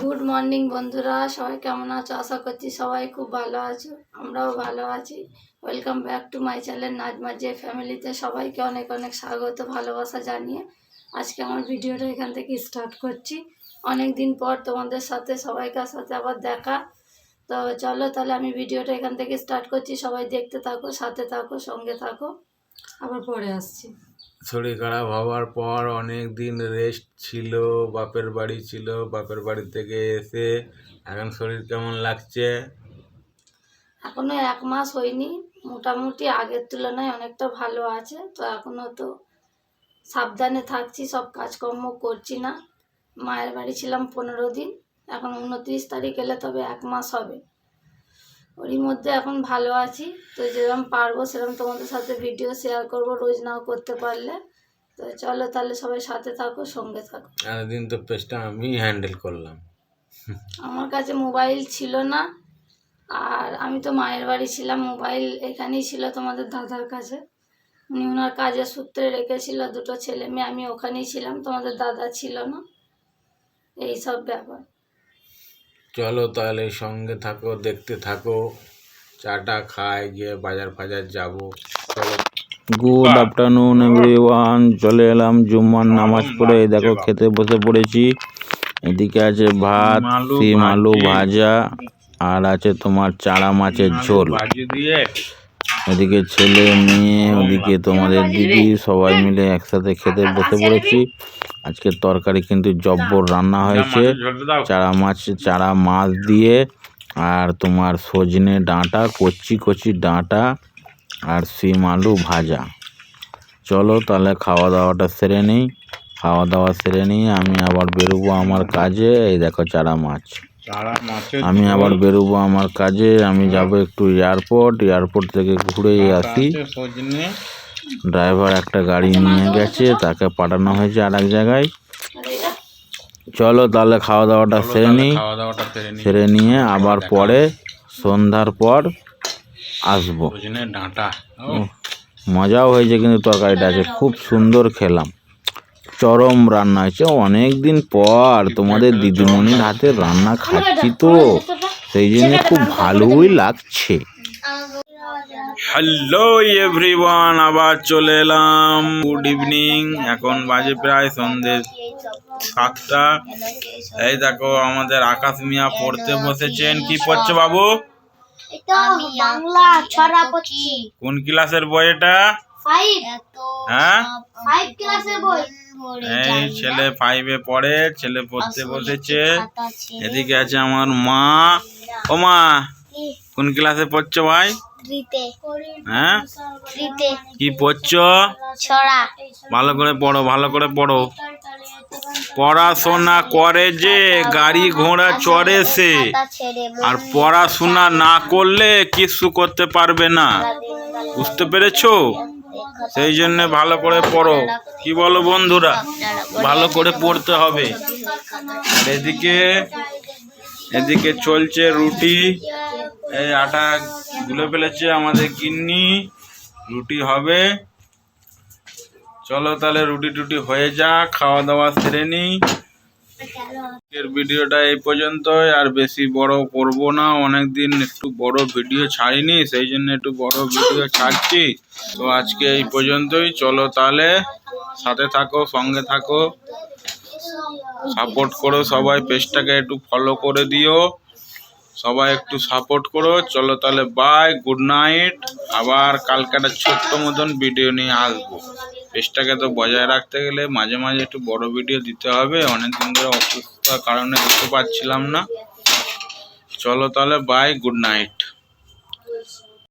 Good morning বন্ধুরা, সবাই কেমন আছো? আশা করছি সবাই খুব ভালো আছো, আমরাও ভালো আছি। Welcome back to my channel নাজমাজে ফ্যামিলিতে সবাইকে অনেক অনেক স্বাগত, ভালোবাসা জানিয়ে আজকে আমার ভিডিওটা এখান থেকে স্টার্ট করছি। অনেক দিন পর তোমাদের সাথে সবাইকার সাথে আবার দেখা। তো চলো তাহলে আমি ভিডিওটা এখান থেকে স্টার্ট করছি, সবাই দেখতে থাকো, সাথে থাকো, সঙ্গে থাকো, আবার পরে আসছি। শরীর খারাপ হওয়ার পর অনেক দিন রেস্ট ছিল, বাপের বাড়ি ছিল, বাপের বাড়ি থেকে এসে এখন শরীর কেমন লাগছে? এখনো 1 মাস হয়নি, মোটামুটি আগের তুলনায় অনেকটা ভালো আছে। তো এখনো তো সাবধানে থাকছি, সব কাজকর্ম করছি না। মায়ের বাড়ি ছিলাম 15 দিন, এখন 29 তারিখ এলে তবে 1 মাস হবে। ওরই মধ্যে এখন ভালো আছি। তো যেরকম পারবো সেরকম তোমাদের সাথে ভিডিও শেয়ার করব, রোজ নাও করতে পারলে। তো চলো তাহলে সবাই সাথে থাকো, সঙ্গে থাকো। এতদিন তো পেজটা আমি হ্যান্ডেল করলাম। আমার কাছে মোবাইল ছিল না, আর আমি তো মায়ের বাড়ি ছিলাম, মোবাইল এখানেই ছিল তোমাদের দাদার কাছে। উনি ওনার কাজের সূত্রে রেখেছিল, দুটো ছেলে মেয়ে, আমি ওখানেই ছিলাম, তোমাদের দাদা ছিল না। এই সব ব্যাপার। চলো তাহলে সঙ্গে থাকো, দেখতে থাকো। চাটা খাই, গিয়ে বাজার ফাজার যাবো। চলো। গুড আফটারনুন এভরিওয়ান, চলে এলাম জুম্মার নামাজ পড়ে। দেখো খেতে বসে পড়েছি। এদিকে আছে ভাত, সিম আলু ভাজা, আর আছে তোমার চারা মাছের ঝোল। এদিকে ছেলে মেয়ে, ওদিকে তোমাদের দিদি, সবাই মিলে একসাথে খেতে বসে পড়েছি। আজকের তরকারি কিন্তু জব্বর রান্না হয়েছে, চারা মাছ দিয়ে, আর তোমার সজনে ডাঁটা, কচি কচি ডাঁটা, আর সিম আলু ভাজা। চলো তাহলে খাওয়া দাওয়াটা সেরে নিই। খাওয়া দাওয়া সেরে নিয়ে আমি আবার বেরোবো আমার কাজে। এই দেখো চারা মাছ। আমি আবার বেরোবো আমার কাজে, আমি যাব একটু এয়ারপোর্ট থেকে ঘুরে আসি। ড্রাইভার একটা গাড়ি নিয়ে গেছে, তাকে পাঠানো হয়েছে আর এক জায়গায়। চলো তাহলে খাওয়া দাওয়াটা সেরে নিয়ে আবার পরে সন্ধ্যার পর আসবো। মজাও হয়েছে কিন্তু তরকারিটা আছে খুব সুন্দর, খেলাম, চরম রান্না হয়েছে। অনেক দিন পর তোমাদের দিদিমণির হাতে রান্না খাচ্ছি, তো সেই জন্য খুব ভালোই লাগছে। হ্যালো এভরিওয়ান, আবার চলে এলাম। গুড ইভিনিং, এখন বাজে প্রায় সন্ধ্যে 7টা। এই দেখো আমাদের আকাশ মিয়া পড়তে বসেছেন। কি পড়ছে বাবু? বাংলা ছড়া পড়ছি। কোন ক্লাসের বই এটা? 5। হ্যাঁ, 5 ক্লাসের বই। এই ছেলে 5-এ পড়ে, ছেলে পড়তে বসেছে। এদিকে আছে আমার মা। ও মা, কোন ক্লাসে পড়ছো ভাই? 3তে। হ্যাঁ, 3তে। কি পড়ছো? ছড়া। ভালো করে পড়ো, ভালো করে পড়ো। পড়াশোনা করে যে গাড়ি ঘোড়া চড়ে সে, আর পড়াশোনা না করলে কিছু করতে পারবে না, বুঝতে পেরেছো? সেই জন্য ভালো করে পড়ো। কি বলো বন্ধুরা? ভালো করে পড়তে হবে। এদিকে চলছে রুটি। এই আটা গুলে ফেলেছে আমাদের গিন্নি, রুটি হবে। চলো তাহলে রুটি টুটি হয়ে যাক, খাওয়া দাওয়া সেরে নিই। আজকের ভিডিওটা এই পর্যন্তই, আর বেশি বড় করব না। অনেকদিন একটু বড় ভিডিও ছাড়িনি, সেই জন্য একটু বড় ভিডিও ছাড়ছি। তো আজকে এই পর্যন্তই। চলো তাহলে সাথে থাকো, সঙ্গে থাকো, সাপোর্ট করো সবাই। পেজটাকে একটু ফলো করে দিও, সবাই একটু সাপোর্ট করো। চলো তাহলে বাই, গুড নাইট। আবার কালকে একটা ছোট্ট মতন ভিডিও নিয়ে আসবো। পেজটাকে তো বজায় রাখতে গেলে মাঝে মাঝে একটু বড় ভিডিও দিতে হবে। অনেকদিন ধরে অসুস্থতার কারণে দিতে পারছিলাম না। চলো তাহলে বাই, গুড নাইট।